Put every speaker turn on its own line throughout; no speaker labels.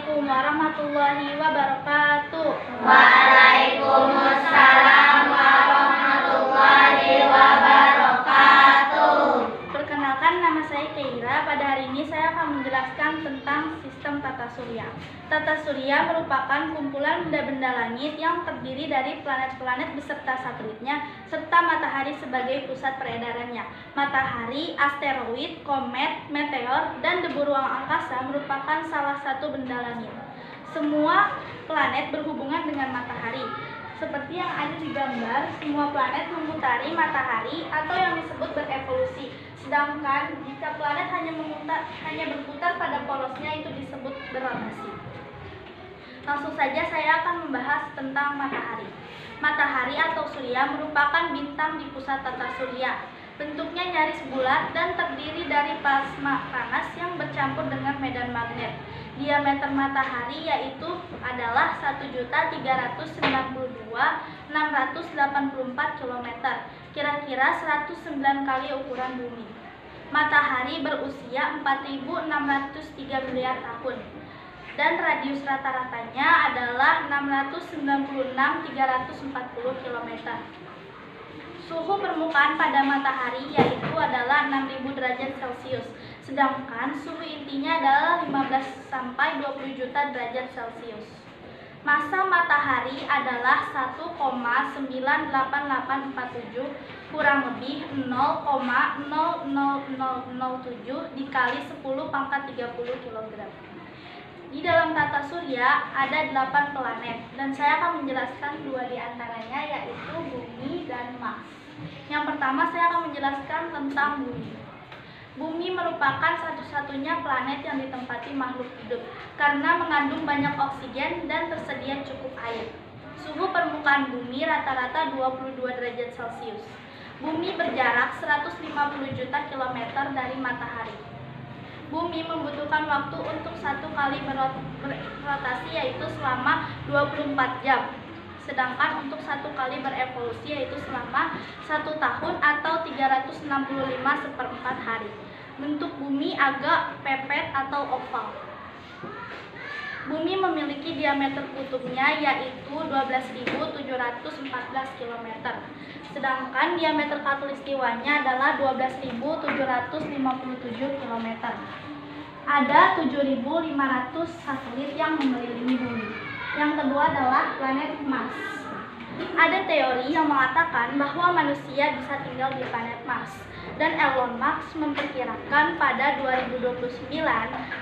Assalamualaikum warahmatullahi wabarakatuh.
Waalaikumsalam warahmatullahi wabarakatuh.
Perkenalkan, nama saya Keira. Pada hari ini saya akan menjelaskan tentang sistem tata surya. Tata surya merupakan kumpulan benda-benda langit yang terdiri dari planet-planet beserta satelitnya serta matahari sebagai pusat peredarannya. Matahari, asteroid, komet, meteor, dan debu ruang angkasa merupakan salah satu benda langit. Semua planet berhubungan dengan matahari. Seperti yang ada di gambar, semua planet memutari matahari atau yang disebut berevolusi. Sedangkan jika planet hanya berputar pada porosnya, itu disebut berotasi. Langsung saja saya akan membahas tentang matahari. Matahari atau surya merupakan bintang di pusat tata surya. Bentuknya nyaris bulat dan terdiri dari plasma panas yang bercampur dengan medan magnet. Diameter matahari yaitu adalah 1.392.684 km, kira-kira 109 kali ukuran bumi. Matahari berusia 4.603 miliar tahun dan radius rata-ratanya adalah 696.340 km. Suhu permukaan pada matahari yaitu adalah 6.000 derajat Celcius, sedangkan suhu intinya adalah 15 sampai 20 juta derajat Celcius. Massa matahari adalah 1,98847 kurang lebih 0,00007 dikali 10 pangkat 30 kg. Di dalam tata surya ada 8 planet dan saya akan menjelaskan 2 di antaranya, yaitu Bumi dan Mars. Yang pertama saya akan menjelaskan tentang Bumi. Bumi merupakan satu-satunya planet yang ditempati makhluk hidup karena mengandung banyak oksigen dan tersedia cukup air. Suhu permukaan bumi rata-rata 22 derajat Celcius. Bumi berjarak 150 juta kilometer dari matahari. Bumi membutuhkan waktu untuk satu kali berotasi yaitu selama 24 jam. Sedangkan untuk satu kali berevolusi yaitu selama 1 tahun atau 365/4 hari. Bentuk bumi agak pepet atau oval. Bumi memiliki diameter kutubnya yaitu 12.714 km. Sedangkan diameter khatulistiwanya adalah 12.757 km. Ada 7.500 satelit yang mengelilingi bumi. Yang kedua adalah planet Mars. Ada teori yang mengatakan bahwa manusia bisa tinggal di planet Mars. Dan Elon Musk memperkirakan pada 2029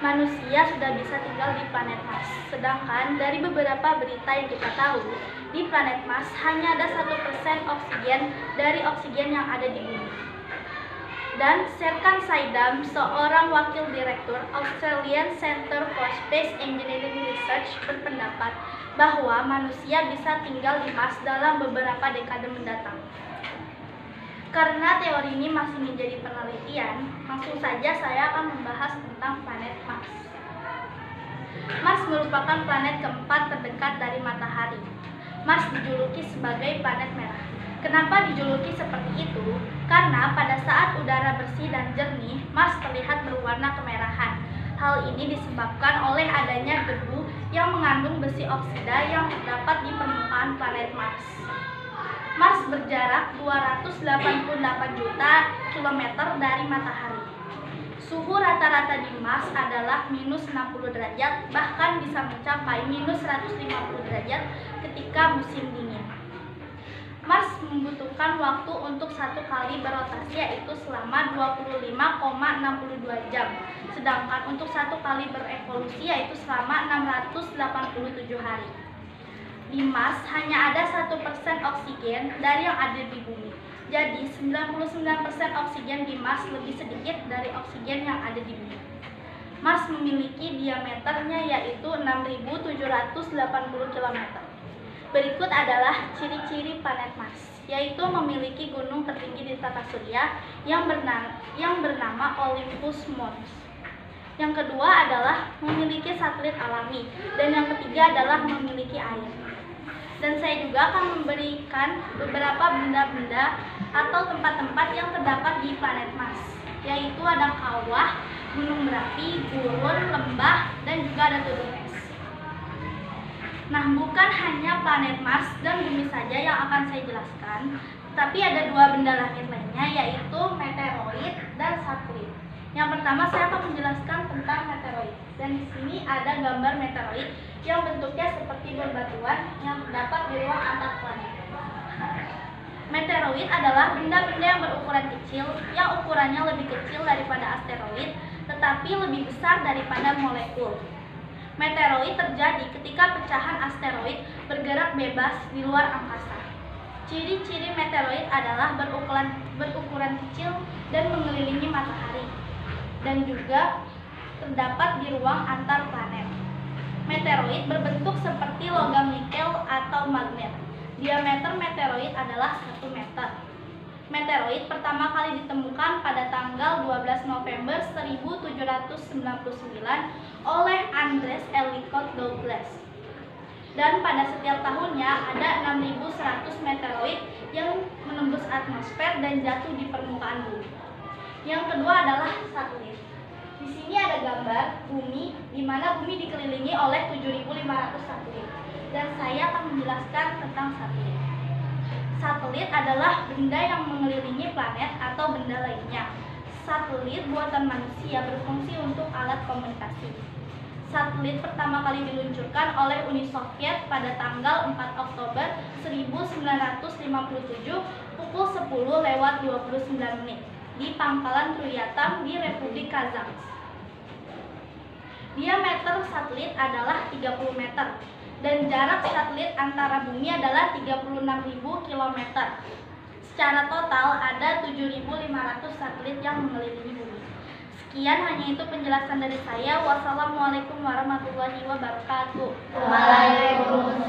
manusia sudah bisa tinggal di planet Mars. Sedangkan dari beberapa berita yang kita tahu, di planet Mars hanya ada 1% oksigen dari oksigen yang ada di bumi. Dan Serkan Saidam, seorang wakil direktur Australian Centre for Space Engineering Research, berpendapat bahwa manusia bisa tinggal di Mars dalam beberapa dekade mendatang. Karena teori ini masih menjadi penelitian, langsung saja saya akan membahas tentang planet Mars. Mars merupakan planet keempat terdekat dari matahari. Mars dijuluki sebagai planet merah. Kenapa dijuluki seperti itu? Karena pada saat udara bersih dan jernih, Mars terlihat berwarna kemerahan. Hal ini disebabkan oleh adanya debu yang mengandung besi oksida yang terdapat di permukaan planet Mars. Mars berjarak 288 juta kilometer dari matahari. Suhu rata-rata di Mars adalah minus 60 derajat, bahkan bisa mencapai minus 150 derajat ketika musim dingin. Mars membutuhkan waktu untuk satu kali berotasi yaitu selama 25,62 jam. Sedangkan untuk satu kali berevolusi yaitu selama 687 hari. Di Mars hanya ada 1% oksigen dari yang ada di bumi. Jadi 99% oksigen di Mars lebih sedikit dari oksigen yang ada di bumi. Mars memiliki diameternya yaitu 6.780 km. Berikut adalah ciri-ciri planet Mars, yaitu memiliki gunung tertinggi di tata surya yang bernama Olympus Mons. Yang kedua adalah memiliki satelit alami, dan yang ketiga adalah memiliki air. Dan saya juga akan memberikan beberapa benda-benda atau tempat-tempat yang terdapat di planet Mars, yaitu ada kawah, gunung berapi, gurun, lembah, dan juga ada gunung es. Nah, bukan hanya planet Mars dan Bumi saja yang akan saya jelaskan, tapi ada dua benda langit lainnya, yaitu meteoroid dan satelit. Yang pertama saya akan menjelaskan tentang meteoroid. Dan di sini ada gambar meteoroid yang bentuknya seperti bebatuan yang terdapat di ruang antar planet. Meteoroid adalah benda-benda yang berukuran kecil, yang ukurannya lebih kecil daripada asteroid, tetapi lebih besar daripada molekul. Meteoroid terjadi ketika pecahan asteroid bergerak bebas di luar angkasa. Ciri-ciri meteoroid adalah berukuran kecil dan mengelilingi matahari, dan juga terdapat di ruang antar planet. Meteoroid berbentuk seperti logam nikel atau magnet. Diameter meteoroid adalah 1 meter. Meteoroid pertama kali ditemukan pada tanggal 12 November 1799 oleh Andres Ellicott Douglas. Dan pada setiap tahunnya ada 6.100 meteoroid yang menembus atmosfer dan jatuh di permukaan bumi. Yang kedua adalah satelit. Di sini ada gambar bumi, di mana bumi dikelilingi oleh 7.500 satelit. Dan saya akan menjelaskan tentang satelit. Satelit adalah benda yang mengelilingi planet atau benda lainnya. Satelit buatan manusia berfungsi untuk alat komunikasi. Satelit pertama kali diluncurkan oleh Uni Soviet pada tanggal 4 Oktober 1957 pukul 10:29 di pangkalan Truyatan di Republik Kazakhstan. Diameter satelit adalah 30 meter. Dan jarak satelit antara bumi adalah 36.000 km. Secara total ada 7.500 satelit yang mengelilingi bumi. Sekian, hanya itu penjelasan dari saya. Wassalamualaikum warahmatullahi wabarakatuh.
Waalaikumsalam.